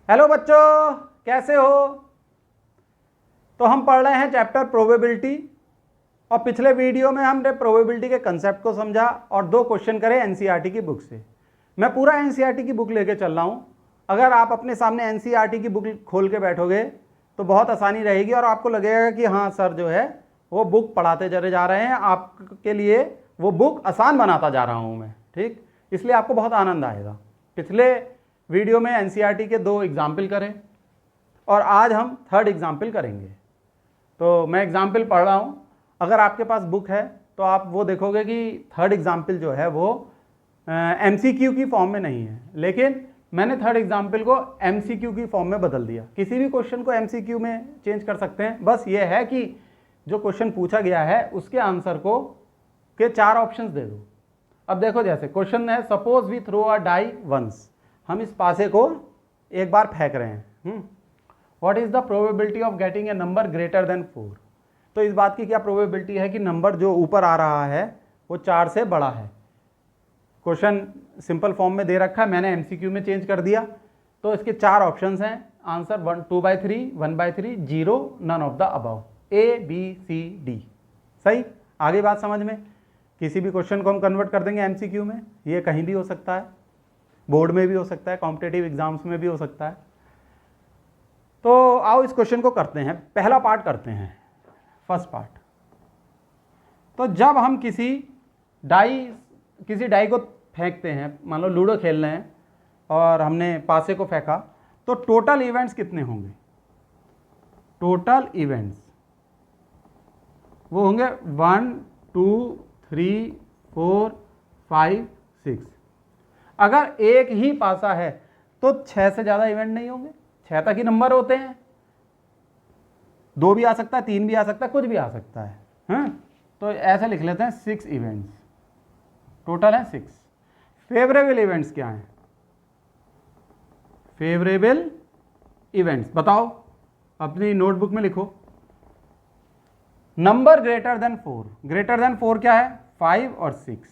Hello बच्चों, कैसे हो। तो हम पढ़ रहे हैं चैप्टर प्रोबेबिलिटी और पिछले वीडियो में हमने प्रोबेबिलिटी के कंसेप्ट को समझा और 2 क्वेश्चन करे एनसीईआरटी की बुक से। मैं पूरा एनसीईआरटी की बुक लेके चल रहा हूँ। अगर आप अपने सामने एनसीईआरटी की बुक खोल के बैठोगे तो बहुत आसानी रहेगी और आपको लगेगा कि हाँ सर जो है वो बुक पढ़ाते चले जा रहे हैं, आपके लिए वो बुक आसान बनाता जा रहा हूँ मैं, ठीक। इसलिए आपको बहुत आनंद आएगा। पिछले वीडियो में एनसीईआरटी के 2 एग्जाम्पल करें और आज हम 3rd एग्जाम्पल करेंगे। तो मैं एग्जाम्पल पढ़ रहा हूँ, अगर आपके पास बुक है तो आप वो देखोगे कि 3rd एग्जाम्पल जो है वो एमसीक्यू की फॉर्म में नहीं है, लेकिन मैंने 3rd एग्जाम्पल को एमसीक्यू की फॉर्म में बदल दिया। किसी भी क्वेश्चन को एमसीक्यू में चेंज कर सकते हैं, बस ये है कि जो क्वेश्चन पूछा गया है उसके आंसर को के 4 ऑप्शंस दे दो। अब देखो, जैसे क्वेश्चन है suppose we throw a die once, हम इस पासे को एक बार फेंक रहे हैं। What is the probability of getting a number greater than 4। तो इस बात की क्या प्रोबेबिलिटी है कि नंबर जो ऊपर आ रहा है वो 4 से बड़ा है। क्वेश्चन सिंपल फॉर्म में दे रखा है, मैंने एमसीक्यू में चेंज कर दिया। तो इसके 4 ऑप्शंस हैं, answer 1 2/3 1/3 0 none of the above, A B C D. सही, आगे बात समझ में। किसी भी क्वेश्चन को हम कन्वर्ट कर देंगे एमसीक्यू में, ये कहीं भी हो सकता है, बोर्ड में भी हो सकता है, कॉम्पिटिटिव एग्जाम्स में भी हो सकता है। तो आओ इस क्वेश्चन को करते हैं, पहला पार्ट करते हैं, फर्स्ट पार्ट। तो जब हम किसी डाई को फेंकते हैं, मान लो लूडो खेल रहे हैं और हमने पासे को फेंका, तो टोटल इवेंट्स कितने होंगे। टोटल इवेंट्स वो होंगे 1 2 3 4 5 6। अगर एक ही पासा है तो 6 से ज़्यादा इवेंट नहीं होंगे, 6 तक ही नंबर होते हैं। 2 भी आ सकता है, 3 भी आ सकता है, कुछ भी आ सकता है। हाँ, तो ऐसे लिख लेते हैं 6 इवेंट्स, टोटल है 6। फेवरेबल इवेंट्स क्या हैं। फेवरेबल इवेंट्स बताओ, अपनी नोटबुक में लिखो। Number greater than 4, greater than 4 क्या है, 5 और 6,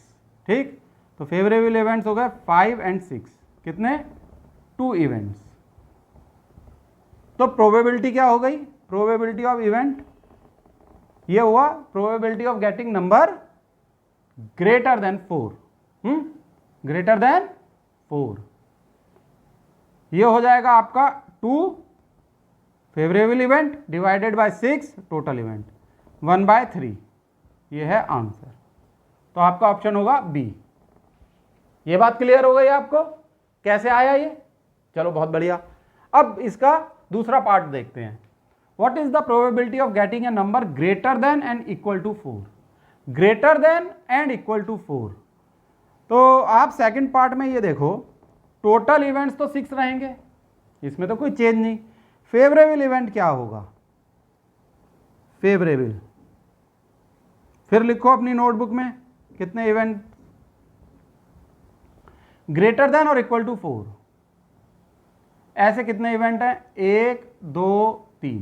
ठीक। तो फेवरेबल इवेंट्स हो गए 5 और 6, कितने, 2 इवेंट्स। तो प्रोबेबिलिटी क्या हो गई, प्रोबेबिलिटी ऑफ इवेंट, ये हुआ probability of getting number greater than 4, greater than 4। ये हो जाएगा आपका 2 favourable event divided by 6 total event, 1/3। ये है आंसर। तो आपका ऑप्शन होगा बी। ये बात क्लियर हो गई आपको, कैसे आया ये। चलो बहुत बढ़िया। अब इसका दूसरा पार्ट देखते हैं। What is the probability of getting a number greater than and equal to 4। Greater than and equal to 4। तो आप सेकंड पार्ट में ये देखो, टोटल इवेंट्स तो 6 रहेंगे, इसमें तो कोई चेंज नहीं। फेवरेबल इवेंट क्या होगा, फेवरेबल, फिर लिखो अपनी नोटबुक में कितने इवेंट, ग्रेटर देन और इक्वल टू 4। ऐसे कितने इवेंट हैं, 1 2 3,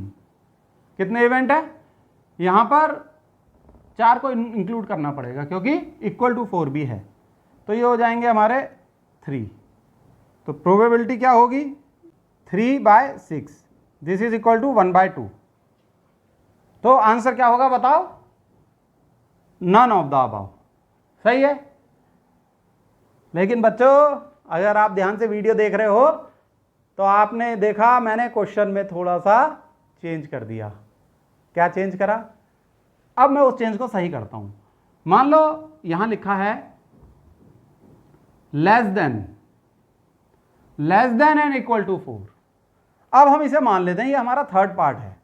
कितने इवेंट है। यहां पर 4 को इंक्लूड करना पड़ेगा क्योंकि इक्वल टू 4 भी है, तो ये हो जाएंगे हमारे 3। तो प्रोबेबिलिटी क्या होगी, 3/6, दिस इज इक्वल टू 1/2। तो आंसर क्या होगा बताओ, नन ऑफ द अबव। सही है। लेकिन बच्चों अगर आप ध्यान से वीडियो देख रहे हो तो आपने देखा मैंने क्वेश्चन में थोड़ा सा चेंज कर दिया। क्या चेंज करा, अब मैं उस चेंज को सही करता हूं। मान लो यहां लिखा है less than and equal to 4। अब हम इसे मान लेते हैं ये हमारा 3rd पार्ट है।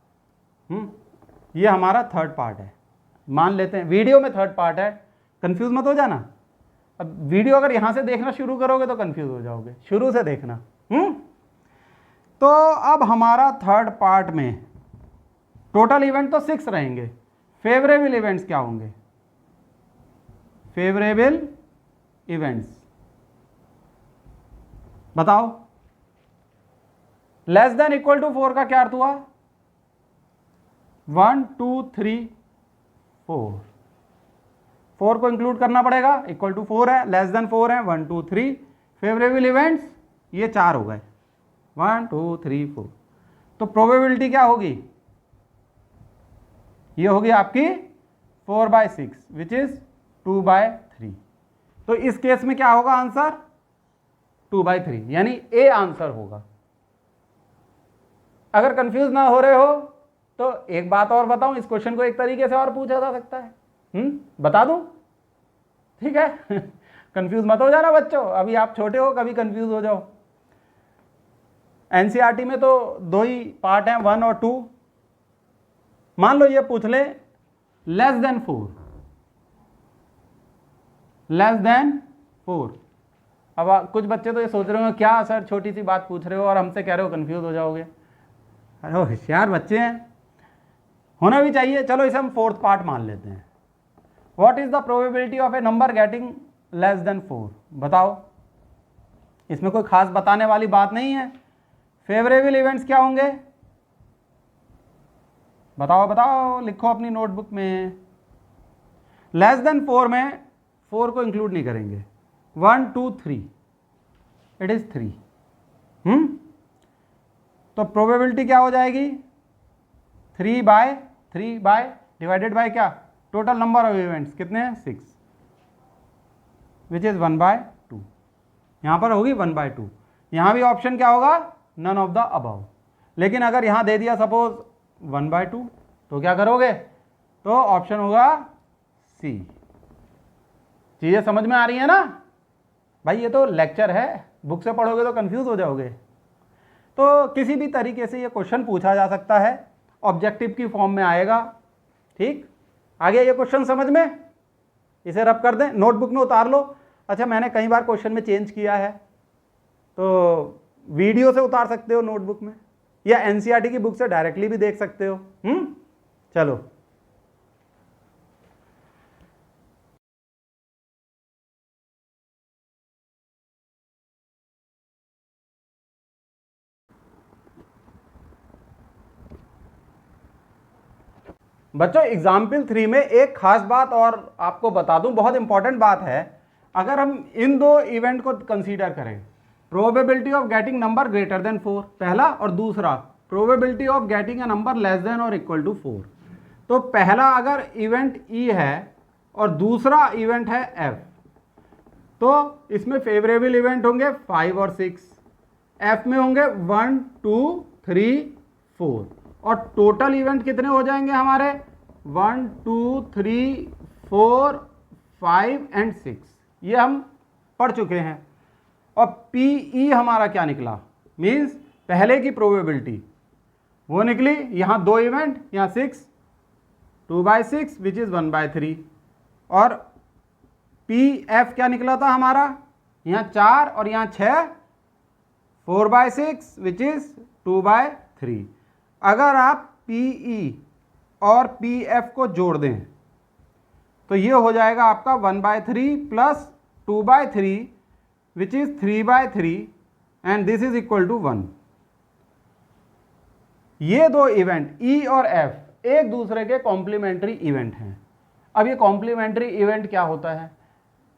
ये हमारा 3rd पार्ट है, मान लेते हैं। वीडियो में 3rd पार्ट है, कंफ्यूज मत हो जाना। अब वीडियो अगर यहां से देखना शुरू करोगे तो कंफ्यूज हो जाओगे, शुरू से देखना। तो अब हमारा 3rd पार्ट में टोटल इवेंट तो 6 रहेंगे, फेवरेबल इवेंट्स क्या होंगे, फेवरेबल इवेंट्स बताओ। लेस देन इक्वल टू 4 का क्या अर्थ हुआ, 1 2 3 4, 4 को इंक्लूड करना पड़ेगा, इक्वल टू 4 है, लेस देन 4 है, 1 2 3। फेवरेबल इवेंट्स ये 4 हो गए। 1 2 3 4। तो प्रोबेबिलिटी क्या होगी, ये होगी आपकी 4/6 विच इज 2/3। तो इस केस में क्या होगा आंसर, 2/3, यानी ए आंसर होगा। अगर कंफ्यूज ना हो रहे हो तो एक बात और बताऊं, इस क्वेश्चन को एक तरीके से और पूछा जा सकता है। बता दूं, ठीक है। कंफ्यूज मत हो जाना बच्चों, अभी आप छोटे हो, कभी कंफ्यूज हो जाओ। एनसीईआरटी में तो 2 ही पार्ट हैं, 1 और 2। मान लो ये पूछ ले लेस देन 4, लेस देन 4। अब कुछ बच्चे तो ये सोच रहे हो क्या सर छोटी सी बात पूछ रहे हो और हमसे कह रहे हो कंफ्यूज हो जाओगे। अरे होशियार बच्चे हैं, होना भी चाहिए। चलो इसे हम 4th पार्ट मान लेते हैं। What is the probability of A number getting less than 4? बताओ, इसमें कोई खास बताने वाली बात नहीं है। फेवरेबल इवेंट्स क्या होंगे, बताओ बताओ, लिखो अपनी नोटबुक में। लेस देन 4 में 4 को इंक्लूड नहीं करेंगे। 1 2 3, इट इज 3। तो प्रोबेबिलिटी क्या हो जाएगी, 3/3 डिवाइडेड बाय क्या, टोटल नंबर ऑफ इवेंट्स कितने हैं, 6, विच इज 1/2। यहां पर होगी 1/2। यहां भी ऑप्शन क्या होगा, नन ऑफ द अबव। लेकिन अगर यहां दे दिया सपोज 1/2, तो क्या करोगे, तो ऑप्शन होगा सी। चीजें समझ में आ रही है ना भाई, ये तो लेक्चर है, बुक से पढ़ोगे तो कंफ्यूज हो जाओगे। तो किसी भी तरीके से ये क्वेश्चन पूछा जा सकता है, ऑब्जेक्टिव की फॉर्म में आएगा। ठीक, आ गया ये क्वेश्चन समझ में, इसे रब कर दें, नोटबुक में उतार लो। अच्छा, मैंने कई बार क्वेश्चन में चेंज किया है, तो वीडियो से उतार सकते हो नोटबुक में, या एनसीईआरटी की बुक से डायरेक्टली भी देख सकते हो। चलो बच्चों, एग्जाम्पल 3 में एक खास बात और आपको बता दूं, बहुत इंपॉर्टेंट बात है। अगर हम इन 2 इवेंट को कंसीडर करें, probability of getting number greater than 4 पहला, और दूसरा probability of getting a number less than और इक्वल टू 4। तो पहला अगर इवेंट ई है और दूसरा इवेंट है एफ, तो इसमें फेवरेबल इवेंट होंगे 5 और 6, एफ में होंगे 1 2 3 4, और टोटल इवेंट कितने हो जाएंगे हमारे, 1 2 3 4 5 एंड 6। ये हम पढ़ चुके हैं। और पीई हमारा क्या निकला, मीन्स पहले की प्रोबेबिलिटी वो निकली, यहां 2 इवेंट, यहां 6, 2/6 विच इज 1/3। और पी एफ क्या निकला था हमारा, यहां 4 और यहां 6, 4/6 विच इज 2/3। अगर आप पीई और पी एफ को जोड़ दें तो ये हो जाएगा आपका 1/3 plus 2/3 which is 3/3, and this is equal to 1। ये 2 इवेंट ई और एफ एक दूसरे के कॉम्प्लीमेंट्री इवेंट हैं। अब ये कॉम्प्लीमेंट्री इवेंट क्या होता है,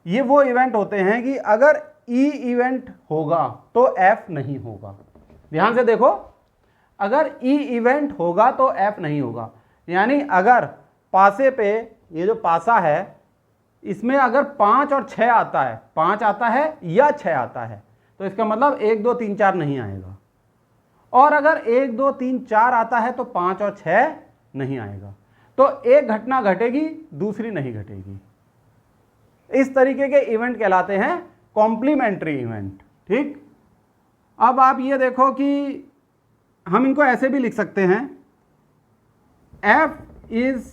ये वो इवेंट होते हैं कि अगर ई इवेंट होगा तो एफ नहीं होगा। ध्यान से देखो, अगर ई इवेंट होगा तो एफ नहीं होगा। यानी अगर पासे पे, ये जो पासा है, इसमें अगर 5 और 6 आता है, 5 आता है या 6 आता है, तो इसका मतलब 1 2 3 4 नहीं आएगा। और अगर 1 2 3 4 आता है तो 5 और 6 नहीं आएगा। तो एक घटना घटेगी, दूसरी नहीं घटेगी। इस तरीके के इवेंट कहलाते हैं कॉम्प्लीमेंट्री इवेंट। ठीक, अब आप ये देखो कि हम इनको ऐसे भी लिख सकते हैं, एफ इज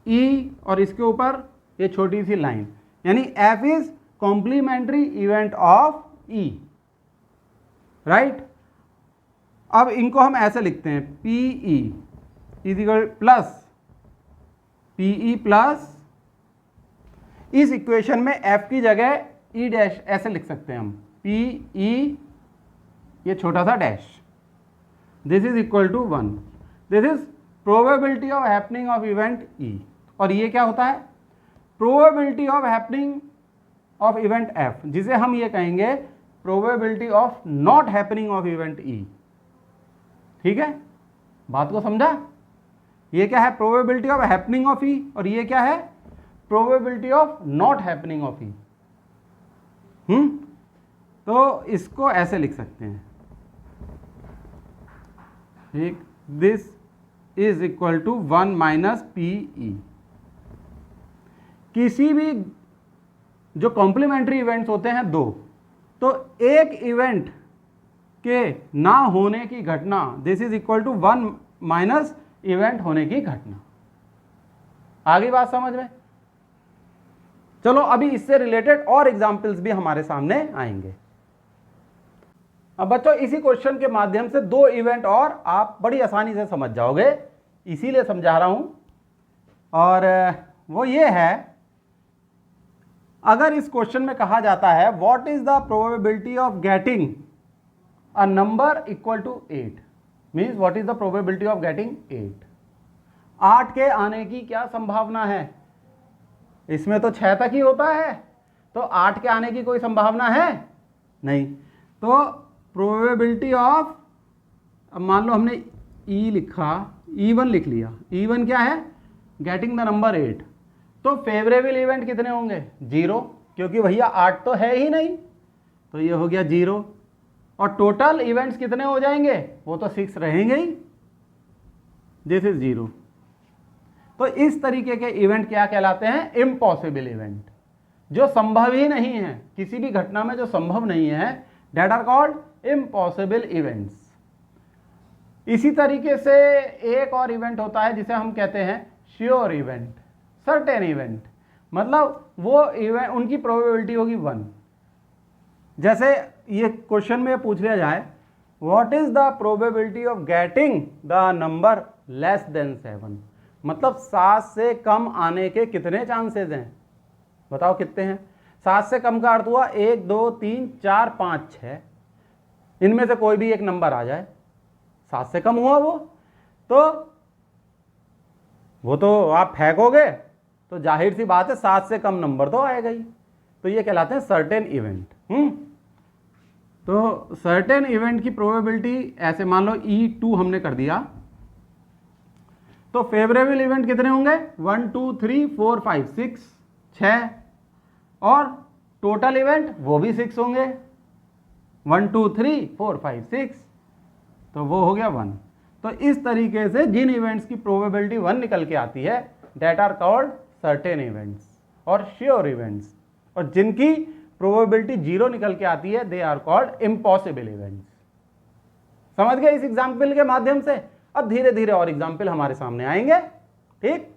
ई और इसके ऊपर ये छोटी सी लाइन, यानी F is complementary event of E, right. अब इनको हम ऐसे लिखते हैं, P E is equal plus P E plus, इस इक्वेशन में एफ की जगह ई डैश ऐसे लिख सकते हैं हम, पीई ये छोटा सा dash, this is equal to 1। This is probability of happening of event E, और ये क्या होता है, probability of happening of event F, जिसे हम ये कहेंगे probability of not happening of event E. ठीक है, बात को समझा? ये क्या है? Probability of happening of E, और ये क्या है? Probability of not happening of E. तो इसको ऐसे लिख सकते हैं, ठीक, this is equal to 1 minus P E. किसी भी जो कॉम्प्लीमेंट्री इवेंट्स होते हैं दो, तो एक इवेंट के ना होने की घटना, this is equal to 1 minus event होने की घटना। आगे बात समझ में? चलो अभी इससे रिलेटेड और एग्जाम्पल्स भी हमारे सामने आएंगे। अब बच्चों इसी क्वेश्चन के माध्यम से दो इवेंट और आप बड़ी आसानी से समझ जाओगे, इसीलिए समझा रहा हूं। और वो ये है, अगर इस क्वेश्चन में कहा जाता है what is the probability of getting a number equal to 8, means what is the probability of getting 8, 8 के आने की क्या संभावना है? इसमें तो 6 तक ही होता है, तो 8 के आने की कोई संभावना है नहीं। तो प्रोबेबिलिटी ऑफ, अब मान लो हमने ई लिखा, E1 लिख लिया, E1 क्या है? Getting the number 8। तो फेवरेबल इवेंट कितने होंगे? 0, क्योंकि भैया 8 तो है ही नहीं, तो ये हो गया 0। और टोटल इवेंट्स कितने हो जाएंगे? वो तो 6 रहेंगे ही, दिस इज 0। तो इस तरीके के इवेंट क्या कहलाते हैं? इम्पॉसिबल इवेंट, जो संभव ही नहीं है, किसी भी घटना में जो संभव नहीं है, that are called impossible events. इसी तरीके से एक और इवेंट होता है जिसे हम कहते हैं श्योर इवेंट, सर्टेन इवेंट, मतलब वो इवेंट उनकी प्रोबेबिलिटी होगी 1। जैसे ये क्वेश्चन में पूछ लिया जाए what is the probability of getting the number less than 7, मतलब 7 से कम आने के कितने चांसेस हैं? बताओ कितने हैं? 7 से कम का अर्थ हुआ 1 2 3 4 5 6, इनमें से कोई भी एक नंबर आ जाए, 7 से कम हुआ वो तो आप फेंकोगे तो जाहिर सी बात है 7 से कम नंबर तो आएगा ही। तो ये कहलाते हैं सर्टेन इवेंट। तो सर्टेन इवेंट की प्रोबेबिलिटी ऐसे मान लो E2 हमने कर दिया, तो फेवरेबल इवेंट कितने होंगे? 1 2 3 4 5 6, और टोटल इवेंट वो भी 6 होंगे, 1 2 3 4 5 6, तो वो हो गया 1। तो इस तरीके से जिन इवेंट्स की प्रोबेबिलिटी 1 निकल के आती है, that are called certain events और श्योर इवेंट्स, और जिनकी प्रोबेबिलिटी 0 निकल के आती है, they are called impossible events. समझ गए इस एग्जाम्पल के माध्यम से? अब धीरे धीरे और एग्जाम्पल हमारे सामने आएंगे, ठीक।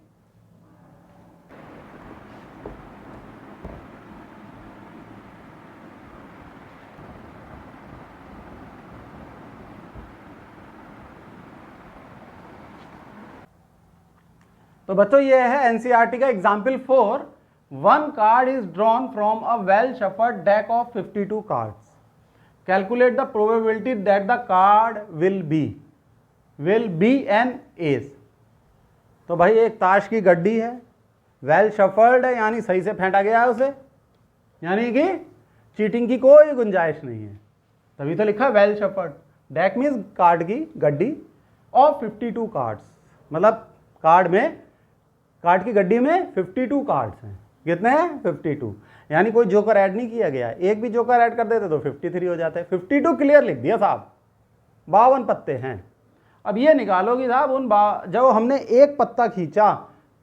तो बच्चों ये है एनसीईआरटी का example 4। 1 card is drawn from a well shuffled deck of 52 cards. Calculate the probability that the card will be an ace. तो भाई एक ताश की गड्डी है, वेल शफल्ड है, यानी सही से फेंटा गया है उसे, यानी कि चीटिंग की कोई गुंजाइश नहीं है, तभी तो लिखा well shuffled. Deck means card की गड्डी ऑफ 52 कार्ड्स, मतलब कार्ड की गड्डी में 52 कार्ड्स हैं। कितने हैं? 52, यानी कोई जोकर ऐड नहीं किया गया, एक भी जोकर ऐड कर देते तो 53 हो जाते हैं। 52 क्लियर लिख दिया साहब, 52 पत्ते हैं। अब ये निकालो कि साहब जब हमने एक पत्ता खींचा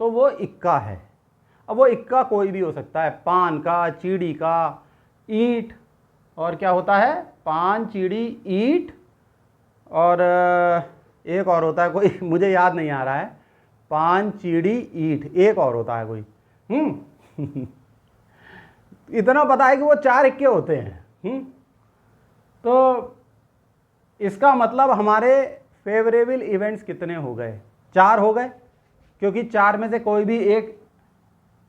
तो वो इक्का है। अब वो इक्का कोई भी हो सकता है, पान का, चीड़ी का, ईंट, और क्या होता है? पान, चीड़ी, ईंट, और एक और होता है कोई, मुझे याद नहीं आ रहा है, पान, चीड़ी, ईंट, एक और होता है कोई। इतना पता है कि वो 4 इक्के होते हैं। तो इसका मतलब हमारे फेवरेबल इवेंट्स कितने हो गए? 4 हो गए, क्योंकि 4 में से कोई भी एक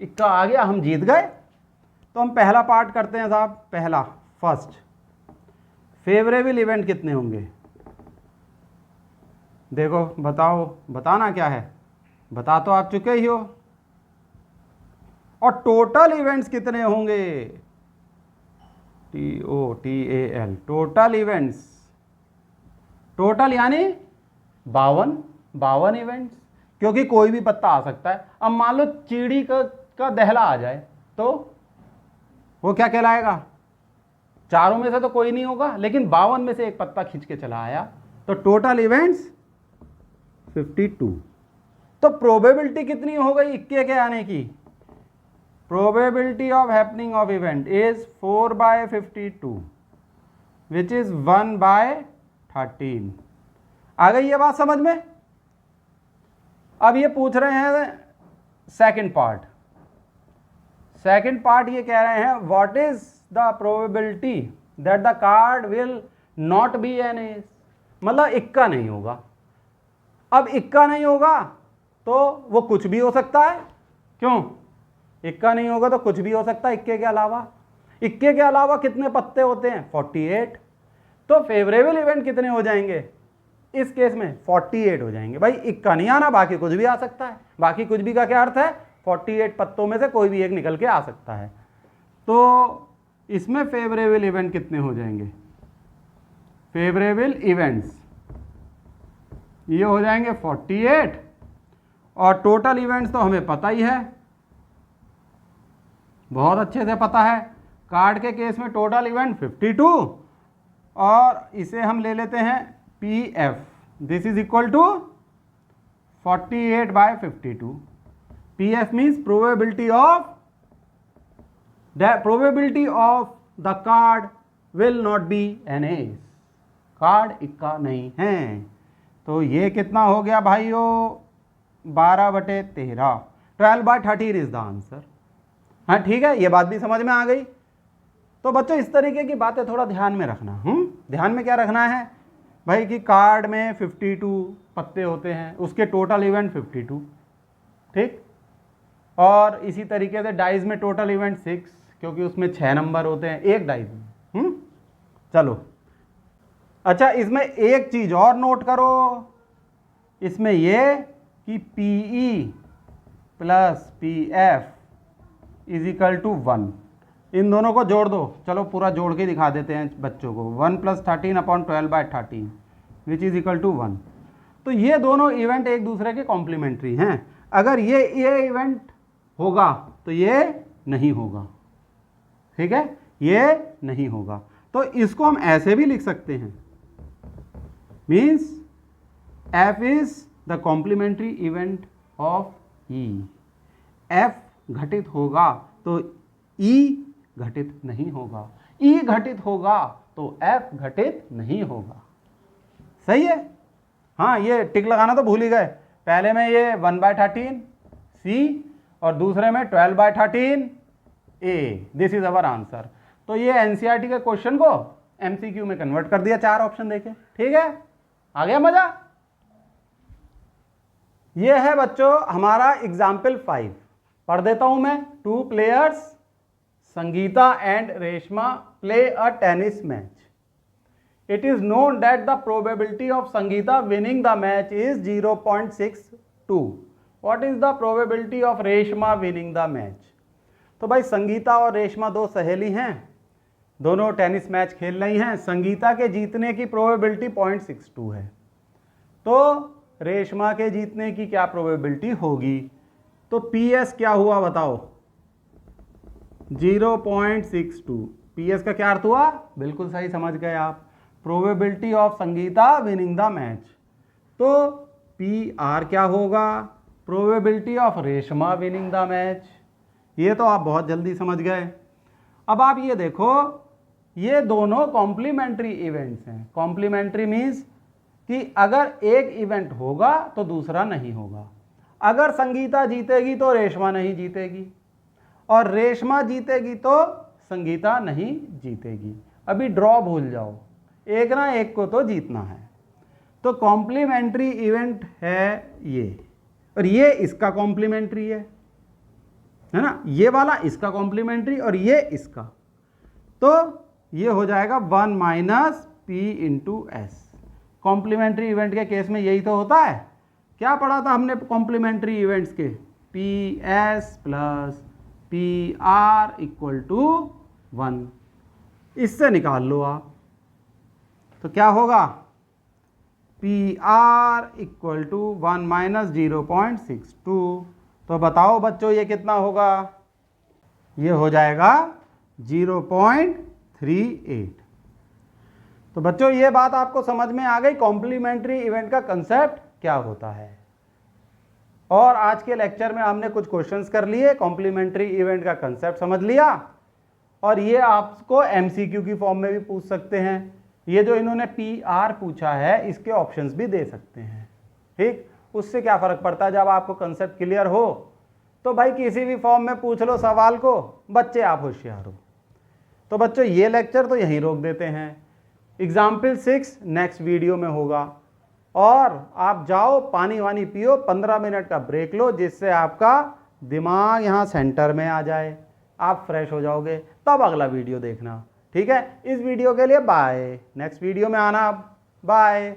इक्का आ गया, हम जीत गए। तो हम पहला पार्ट करते हैं साहब, पहला फर्स्ट फेवरेबल इवेंट कितने होंगे? देखो बताओ, बताना क्या है, बता तो आप चुके ही हो। और टोटल इवेंट्स कितने होंगे? TOTAL, टोटल इवेंट्स, टोटल यानी 52 इवेंट्स, क्योंकि कोई भी पत्ता आ सकता है। अब मान लो चीड़ी का दहला आ जाए तो वो क्या कहलाएगा? चारों में से तो कोई नहीं होगा, लेकिन 52 में से एक पत्ता खींच के चला आया, तो टोटल इवेंट्स 52। तो प्रोबेबिलिटी कितनी हो गई इक्के के आने की? Probability of happening of event is 4/52 which is 1/13। आ गई ये बात समझ में? अब ये पूछ रहे हैं सेकंड पार्ट। सेकंड पार्ट ये कह रहे हैं what is the probability that the card will not be an ace, मतलब इक्का नहीं होगा। अब इक्का नहीं होगा तो वो कुछ भी हो सकता है। क्यों? इक्का नहीं होगा तो कुछ भी हो सकता है इक्के के अलावा। इक्के के अलावा कितने पत्ते होते हैं? 48। तो फेवरेबल इवेंट कितने हो जाएंगे इस केस में? 48 हो जाएंगे। भाई इक्का नहीं आना, बाकी कुछ भी आ सकता है। बाकी कुछ भी का क्या अर्थ है? 48 पत्तों में से कोई भी एक निकल के आ सकता है। तो इसमें फेवरेबल इवेंट कितने हो जाएंगे? फेवरेबल इवेंट्स ये हो जाएंगे 48, और टोटल इवेंट्स तो हमें पता ही है, बहुत अच्छे से पता है। कार्ड के केस में टोटल इवेंट 52, और इसे हम ले लेते हैं PF, this is equal to 48/52। PF means probability of the card will not be an ace, card इक्का नहीं है। तो ये कितना हो गया भाइयों? 12/13, 12/13 इज द आंसर। हाँ ठीक है, ये बात भी समझ में आ गई। तो बच्चों इस तरीके की बातें थोड़ा ध्यान में रखना। ध्यान में क्या रखना है भाई कि कार्ड में 52 पत्ते होते हैं, उसके टोटल इवेंट 52, ठीक। और इसी तरीके से डाइज में टोटल इवेंट 6, क्योंकि उसमें 6 नंबर होते हैं एक डाइज में। चलो अच्छा, इसमें एक चीज और नोट करो, इसमें ये कि PE plus PF is equal to 1, इन दोनों को जोड़ दो। चलो पूरा जोड़ के दिखा देते हैं बच्चों को। 1 + 13/12/13 विच इज इक्वल टू 1। तो ये दोनों इवेंट एक दूसरे के कॉम्प्लीमेंट्री हैं। अगर ये इवेंट होगा तो ये नहीं होगा, ठीक है, ये नहीं होगा। तो इसको हम ऐसे भी लिख सकते हैं, means F is the complementary event of E। F घटित होगा तो E घटित नहीं होगा, E घटित होगा तो F घटित नहीं होगा। सही है? हाँ, ये टिक लगाना तो भूल ही गए। पहले में ये 1/13 C और दूसरे में 12/13 A। This is our answer. तो ये NCERT के क्वेश्चन को MCQ में कन्वर्ट कर दिया, 4 ऑप्शन देके। ठीक है, आ गया मजा? ये है बच्चों हमारा एग्जाम्पल 5। पढ़ देता हूं मैं। 2 players Sangeeta and Reshma play a tennis match. It is known that the probability of Sangeeta winning the match is 0.62. What is the probability of Reshma winning the match? तो भाई संगीता और रेशमा दो सहेली हैं, दोनों टेनिस मैच खेल रही हैं। संगीता के जीतने की प्रोबेबिलिटी 0.62 है, तो रेशमा के जीतने की क्या प्रोबेबिलिटी होगी? तो PS क्या हुआ बताओ? 0.62। PS का क्या अर्थ हुआ? बिल्कुल सही समझ गए आप, probability of Sangeeta winning the match. तो PR क्या होगा? Probability of Reshma winning the match. ये तो आप बहुत जल्दी समझ गए। अब आप ये देखो, ये दोनों कॉम्प्लीमेंट्री इवेंट्स हैं। कॉम्प्लीमेंट्री मीन्स कि अगर एक इवेंट होगा तो दूसरा नहीं होगा। अगर संगीता जीतेगी तो रेशमा नहीं जीतेगी, और रेशमा जीतेगी तो संगीता नहीं जीतेगी। अभी ड्रॉ भूल जाओ, एक ना एक को तो जीतना है। तो कॉम्प्लीमेंट्री इवेंट है ये, और ये इसका कॉम्प्लीमेंट्री है ना, ये वाला इसका कॉम्प्लीमेंट्री और ये इसका। तो ये हो जाएगा 1 - P × S। कॉम्प्लीमेंट्री इवेंट के केस में यही तो होता है। क्या पढ़ा था हमने कॉम्प्लीमेंट्री इवेंट्स के? PS + PR = 1। इससे निकाल लो आप। तो क्या होगा, P R equal to 1 minus 0.62। तो बताओ बच्चों ये कितना होगा, ये हो जाएगा 0.38। तो बच्चों ये बात आपको समझ में आ गई, कॉम्प्लीमेंट्री इवेंट का कंसेप्ट क्या होता है। और आज के लेक्चर में हमने कुछ क्वेश्चंस कर लिए, कॉम्प्लीमेंट्री इवेंट का कंसेप्ट समझ लिया, और ये आपको एमसीक्यू की फॉर्म में भी पूछ सकते हैं। ये जो इन्होंने पी आर पूछा है इसके ऑप्शंस भी दे सकते हैं, ठीक। उससे क्या फ़र्क पड़ता है, जब आपको कंसेप्ट क्लियर हो तो भाई किसी भी फॉर्म में पूछ लो सवाल को, बच्चे आप होशियार हो। तो बच्चों ये लेक्चर तो यहीं रोक देते हैं, एग्जाम्पल 6 नेक्स्ट वीडियो में होगा। और आप जाओ पानी वानी पियो, 15 मिनट का ब्रेक लो, जिससे आपका दिमाग यहाँ सेंटर में आ जाए, आप फ्रेश हो जाओगे, तब अगला वीडियो देखना, ठीक है। इस वीडियो के लिए बाय, नेक्स्ट वीडियो में आना, बाय।